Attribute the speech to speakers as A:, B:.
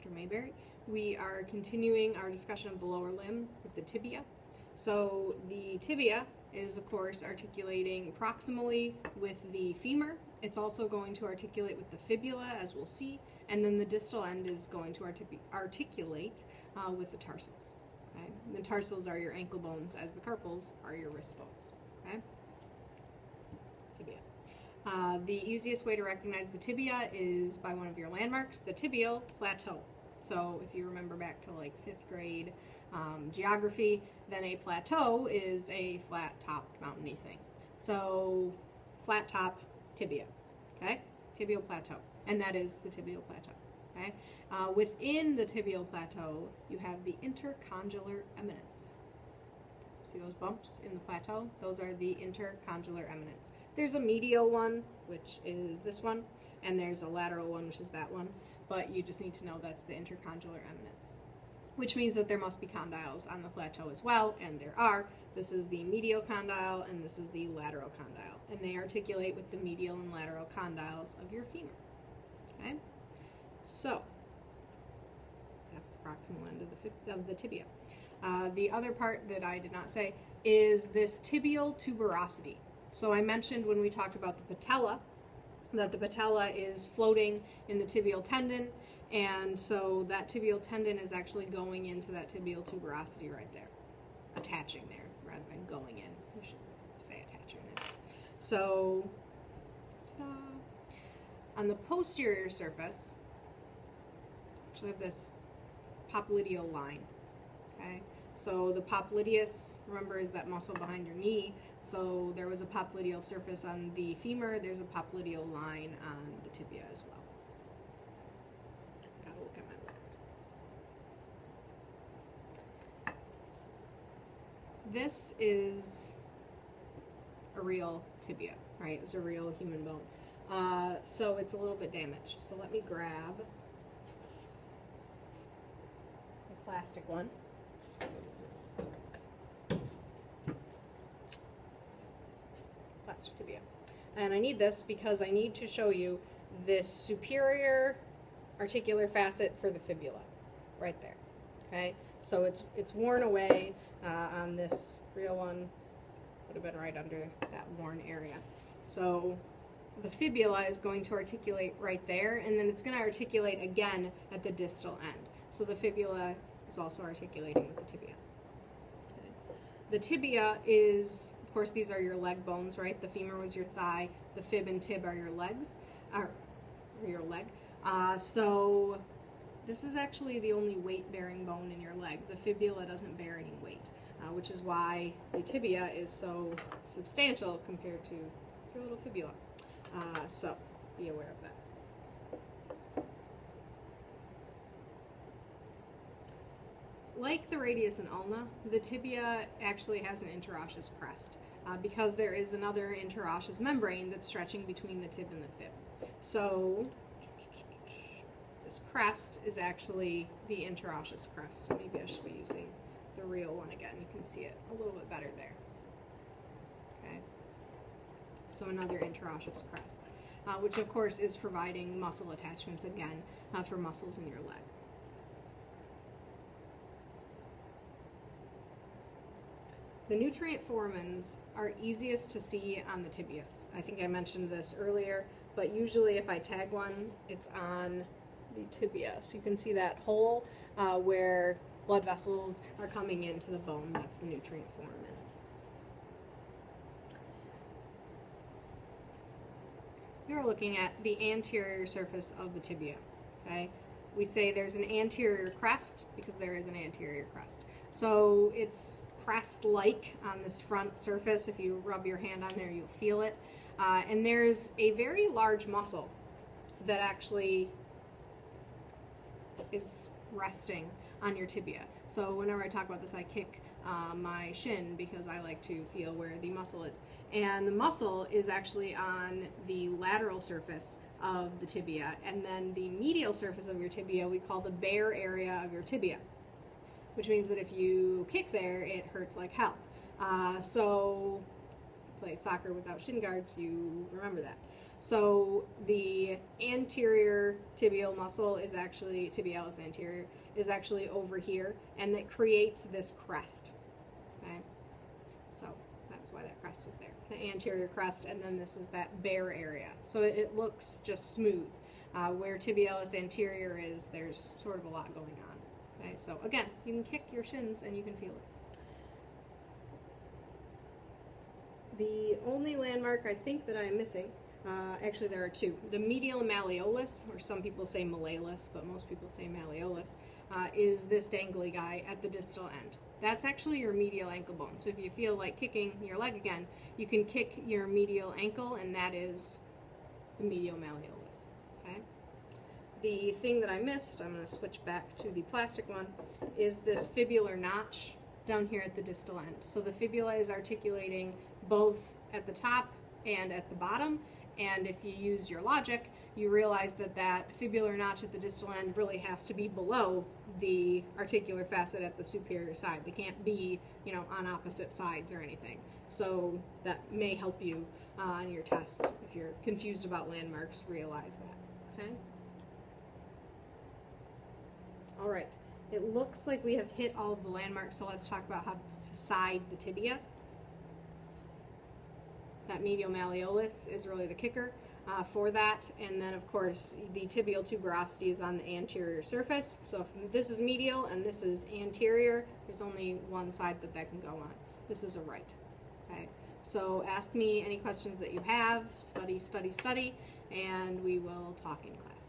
A: Dr. Mayberry. We are continuing our discussion of the lower limb with the tibia. So the tibia is, of course, articulating proximally with the femur. It's also going to articulate with the fibula, as we'll see, and then the distal end is going to articulate with the tarsals. Okay? The tarsals are your ankle bones, as the carpals are your wrist bones. Okay? Tibia. The easiest way to recognize the tibia is by one of your landmarks, the tibial plateau. So if you remember back to like 5th grade geography, then a plateau is a flat-topped mountainy thing. So flat top tibia, okay? Tibial plateau, and that is the tibial plateau, okay? Within the tibial plateau, you have the intercondylar eminence. See those bumps in the plateau? Those are the intercondylar eminence. There's a medial one, which is this one, and there's a lateral one, which is that one, but you just need to know that's the intercondylar eminence, which means that there must be condyles on the plateau as well, and there are. This is the medial condyle, and this is the lateral condyle, and they articulate with the medial and lateral condyles of your femur. Okay? So, that's the proximal end of the tibia. The other part that I did not say is this tibiatuberosity. So I mentioned when we talked about the patella that the patella is floating in the tibial tendon, and so that tibial tendon is actually going into that tibial tuberosity right there, attaching there rather than going in. We should say attaching there. So on the posterior surface, actually have this popliteal line. Okay, so the popliteus, remember, is that muscle behind your knee. So there was a popliteal surface on the femur. There's a popliteal line on the tibia as well. Gotta look at my list. This is a real tibia, right? It was a real human bone. So it's a little bit damaged. So let me grab a plastic one. Plastic tibia. And I need this because I need to show you this superior articular facet for the fibula, right there. Okay, so it's worn away on this real one. Would have been right under that worn area. So the fibula is going to articulate right there, and then it's going to articulate again at the distal end. So the fibula is also articulating with the tibia. Okay. The tibia is, of course, these are your leg bones, right? The femur was your thigh. The fib and tib are your legs, or your leg. So this is actually the only weight-bearing bone in your leg. The fibula doesn't bear any weight, which is why the tibia is so substantial compared to your little fibula. So be aware of that. Like the radius and ulna, the tibia actually has an interosseous crest because there is another interosseous membrane that's stretching between the tib and the fib. So this crest is actually the interosseous crest. Maybe I should be using the real one again. You can see it a little bit better there. Okay. So another interosseous crest, which of course is providing muscle attachments again for muscles in your leg. The nutrient foramens are easiest to see on the tibias. I think I mentioned this earlier, but usually if I tag one, it's on the tibia. So you can see that hole where blood vessels are coming into the bone. That's the nutrient foramen. You're looking at the anterior surface of the tibia. Okay? We say there's an anterior crest because there is an anterior crest. So it's crest-like on this front surface. If you rub your hand on there, you'll feel it. And there's a very large muscle that actually is resting on your tibia. So whenever I talk about this, I kick my shin because I like to feel where the muscle is. And the muscle is actually on the lateral surface of the tibia, and then the medial surface of your tibia we call the bare area of your tibia, which means that if you kick there, it hurts like hell. So, play soccer without shin guards, you remember that. So the anterior tibial muscle is actually, tibialis anterior, is actually over here, and that creates this crest. Okay, so that's why that crest is there, the anterior crest, and then this is that bare area. So it looks just smooth. Where tibialis anterior is, there's sort of a lot going on. Okay, so again, you can kick your shins and you can feel it. The only landmark I think that I'm missing, actually there are two. The medial malleolus, or some people say malleolus, but most people say malleolus, is this dangly guy at the distal end. That's actually your medial ankle bone. So if you feel like kicking your leg again, you can kick your medial ankle, and that is the medial malleolus. Okay? The thing that I missed, I'm going to switch back to the plastic one, is this fibular notch down here at the distal end. So the fibula is articulating both at the top and at the bottom, and if you use your logic, you realize that that fibular notch at the distal end really has to be below the articular facet at the superior side. They can't be, you know, on opposite sides or anything. So that may help you on your test. If you're confused about landmarks, realize that. Okay? All right. It looks like we have hit all of the landmarks, so let's talk about how to side the tibia. That medial malleolus is really the kicker for that, and then of course the tibial tuberosity is on the anterior surface. So if this is medial and this is anterior, there's only one side that can go on. This is a right. Okay. So ask me any questions that you have, study, and we will talk in class.